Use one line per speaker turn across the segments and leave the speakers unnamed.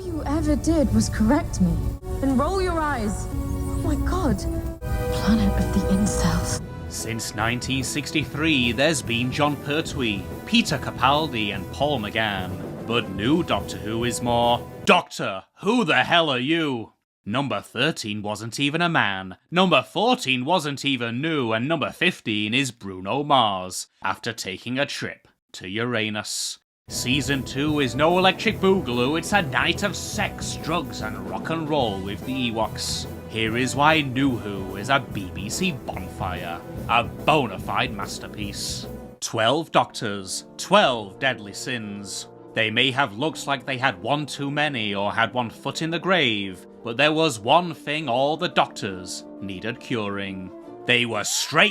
All you ever did was correct me. And roll your eyes. Oh my god. Planet of the incels.
Since 1963, there's been John Pertwee, Peter Capaldi, and Paul McGann. But new Doctor Who is more, Doctor, who the hell are you? Number 13 wasn't even a man, number 14 wasn't even new, and number 15 is Bruno Mars, after taking a trip to Uranus. Season 2 is no electric boogaloo, it's a night of sex, drugs, and rock and roll with the Ewoks. Here is why New Who is a BBC bonfire, a bona fide masterpiece. 12 Doctors, 12 deadly sins. They may have looked like they had one too many or had one foot in the grave, but there was one thing all the Doctors needed curing. They were straight,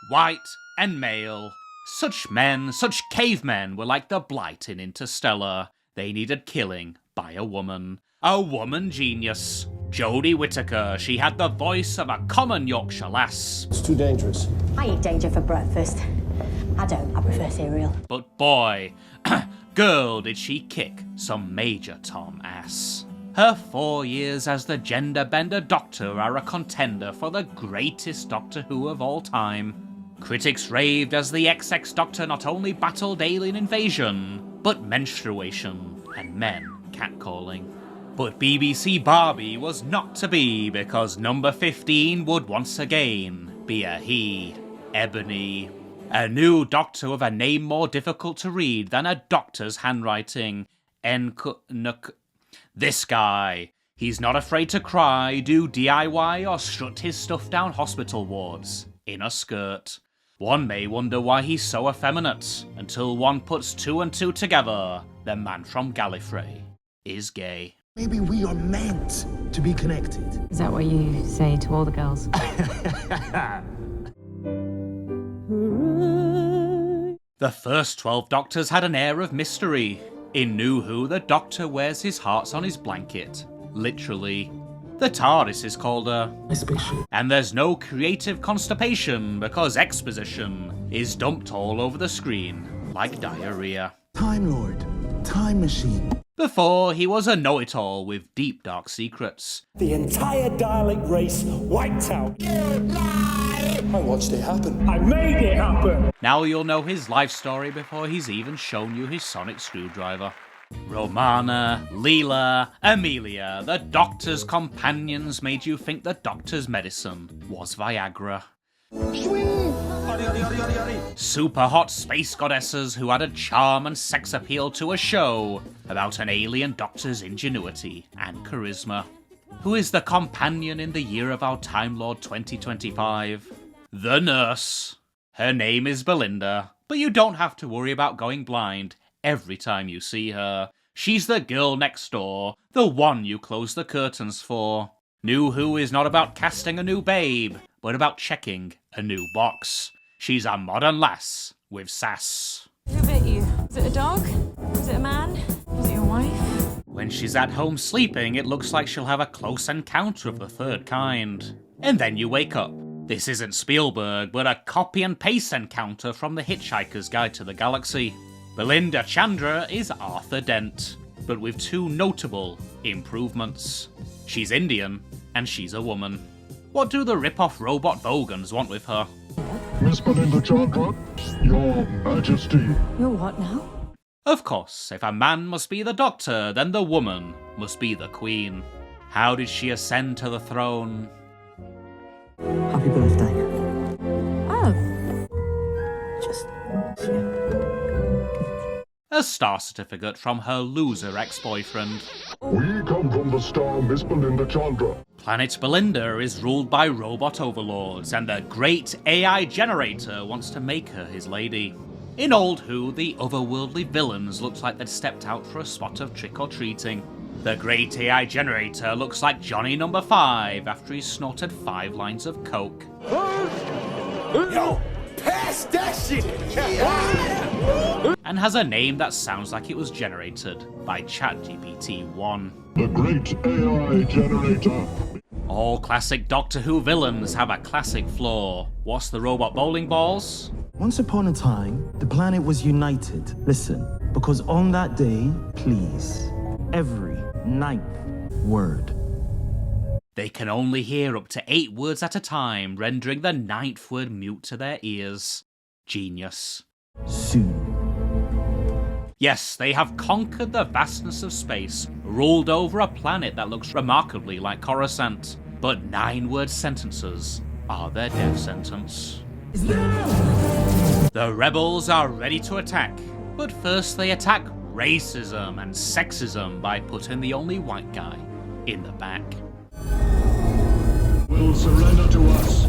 white, and male. Such men, such cavemen were like the blight in Interstellar. They needed killing by a woman genius. Jodie Whittaker, she had the voice of a common Yorkshire lass.
It's too dangerous.
I eat danger for breakfast. I don't, I prefer cereal.
But boy, girl did she kick some Major Tom ass. Her 4 years as the gender-bender Doctor are a contender for the greatest Doctor Who of all time. Critics raved as the XX Doctor not only battled alien invasion, but menstruation and men catcalling. But BBC Barbie was not to be, because number 15 would once again be a he, Ebony. A new Doctor with a name more difficult to read than a doctor's handwriting. This guy. He's not afraid to cry, do DIY, or strut his stuff down hospital wards in a skirt. One may wonder why he's so effeminate, until one puts 2 and 2 together. The man from Gallifrey is gay.
Maybe we are meant to be connected.
Is that what you say to all the girls?
The first 12 Doctors had an air of mystery. In New Who, the Doctor wears his hearts on his blanket. Literally. The TARDIS is called a
spaceship.
And there's no creative constipation because exposition is dumped all over the screen like diarrhea.
Time Lord. Time machine.
Before, he was a know-it-all with deep dark secrets.
The entire Dalek race wiped out.
I watched it happen.
I made it happen.
Now you'll know his life story before he's even shown you his sonic screwdriver. Romana, Leela, Amelia, the Doctor's companions made you think the Doctor's medicine was Viagra. Super hot space goddesses who added charm and sex appeal to a show about an alien Doctor's ingenuity and charisma. Who is the companion in the year of our Time Lord 2025? The nurse. Her name is Belinda, but you don't have to worry about going blind every time you see her. She's the girl next door, the one you close the curtains for. New Who is not about casting a new babe, but about checking a new box. She's a modern lass with sass.
Who bit you? Is it a dog? Is it a man? Was it your wife?
When she's at home sleeping, it looks like she'll have a close encounter of the third kind. And then you wake up. This isn't Spielberg, but a copy and paste encounter from The Hitchhiker's Guide to the Galaxy. Belinda Chandra is Arthur Dent, but with 2 notable improvements. She's Indian, and she's a woman. What do the rip-off robot Vogons want with her?
Miss Belinda Chandra, Your Majesty.
You're what now?
Of course, if a man must be the Doctor, then the woman must be the Queen. How did she ascend to the throne?
Happy birthday.
Oh.
Just,
A star certificate from her loser ex-boyfriend.
We come from the star Miss Belinda Chandra.
Planet Belinda is ruled by robot overlords, and the great AI generator wants to make her his lady. In Old Who, the otherworldly villains looked like they'd stepped out for a spot of trick-or-treating. The great AI generator looks like Johnny number 5 after he snorted 5 lines of coke.
Yo, pass that shit.
And has a name that sounds like it was generated by ChatGPT-1.
The great AI generator.
All classic Doctor Who villains have a classic flaw. What's the robot bowling balls?
Once upon a time, the planet was united. Listen, because on that day, please, every 9th word.
They can only hear up to 8 words at a time, rendering the 9th word mute to their ears. Genius.
Soon.
Yes, they have conquered the vastness of space, ruled over a planet that looks remarkably like Coruscant. But 9-word sentences are their death sentence. The rebels are ready to attack, but first they attack racism and sexism by putting the only white guy in the back.
Will surrender to us.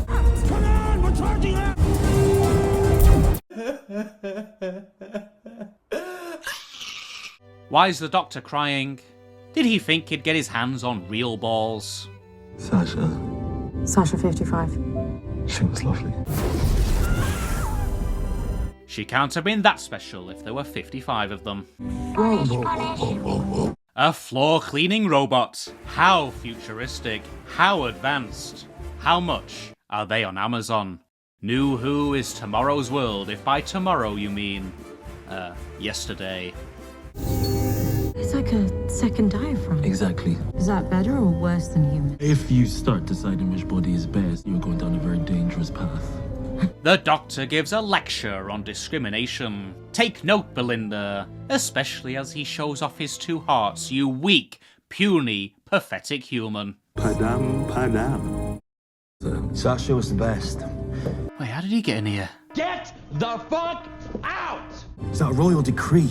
Come on, we're charging them!
Why is the Doctor crying? Did he think he'd get his hands on real balls?
Sasha 55.
She was lovely.
She can't have been that special if there were 55 of them. A floor-cleaning robot. How futuristic. How advanced. How much are they on Amazon? New Who is tomorrow's world, if by tomorrow you mean... yesterday.
It's like a second diaphragm.
Exactly.
Is that better or worse than human?
If you start deciding which body is best, you're going down a very dangerous path.
The Doctor gives a lecture on discrimination. Take note, Belinda, especially as he shows off his 2 hearts, you weak, puny, pathetic human.
Padam.
Sasha was the best.
Wait, how did he get in here?
Get the fuck out!
Is that a royal decree?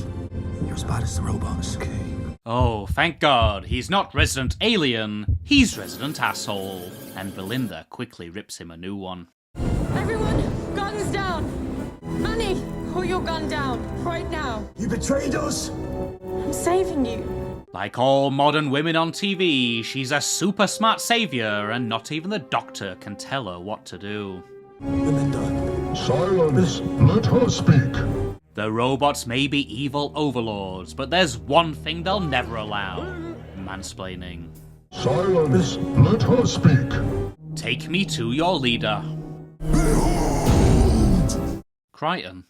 You're as bad as the robots. Okay.
Oh, thank God, he's not resident alien, he's resident asshole. And Belinda quickly rips him a new one.
Everyone, guns down! Annie, put your gun down, right now.
You betrayed us!
I'm saving you.
Like all modern women on TV, she's a super smart savior, and not even the Doctor can tell her what to do.
Belinda.
Silence. Let her speak.
The robots may be evil overlords, but there's one thing they'll never allow. Mansplaining.
Silence. Let her speak.
Take me to your leader. Crichton.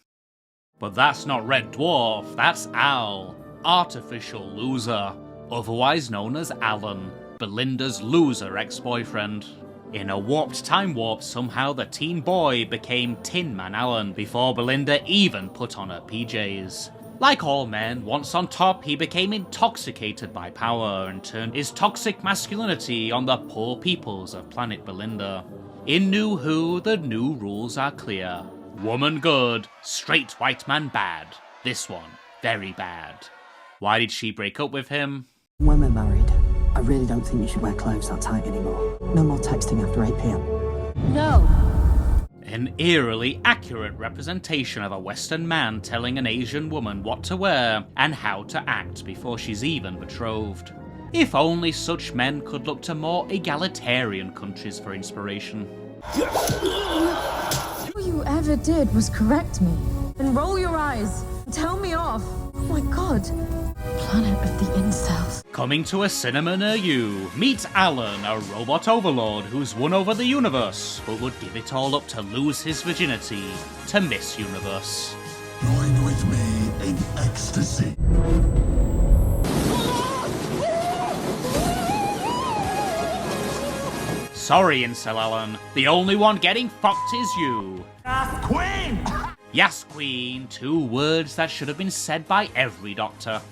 But that's not Red Dwarf, that's Al. Artificial loser. Otherwise known as Alan. Belinda's loser ex-boyfriend. In a warped time warp, somehow the teen boy became Tin Man Alan before Belinda even put on her PJs. Like all men, once on top, he became intoxicated by power and turned his toxic masculinity on the poor peoples of planet Belinda. In New Who, the new rules are clear. Woman good, straight white man bad. This one, very bad. Why did she break up with him?
When we're married, I really don't think you should wear clothes that tight anymore. No more texting after 8 p.m.
No.
An eerily accurate representation of a Western man telling an Asian woman what to wear and how to act before she's even betrothed. If only such men could look to more egalitarian countries for inspiration.
All you ever did was correct me. And roll your eyes. Tell me off. Oh my God. Planet of the incels.
Coming to a cinema near you, meet Alan, a robot overlord who's won over the universe, but would give it all up to lose his virginity to Miss Universe.
Join with me in ecstasy.
Sorry, Incel Alan, the only one getting fucked is you.
Queen!
Yes, Queen, 2 words that should have been said by every Doctor.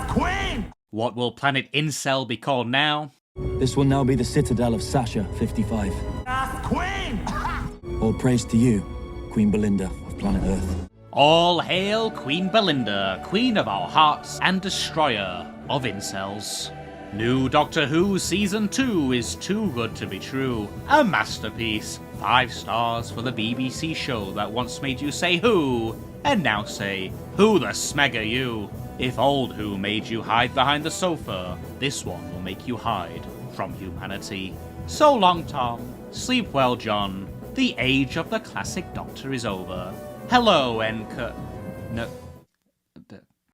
Queen!
What will Planet Incel be called now?
This will now be the citadel of Sasha 55.
Queen!
All praise to you, Queen Belinda of planet Earth.
All hail Queen Belinda, Queen of our hearts and destroyer of incels. New Doctor Who Season 2 is too good to be true. A masterpiece. 5 stars for the BBC show that once made you say who, and now say, who the smeg are you? If old Who made you hide behind the sofa, this one will make you hide from humanity. So long, Tom. Sleep well, John. The age of the classic Doctor is over. Hello, No.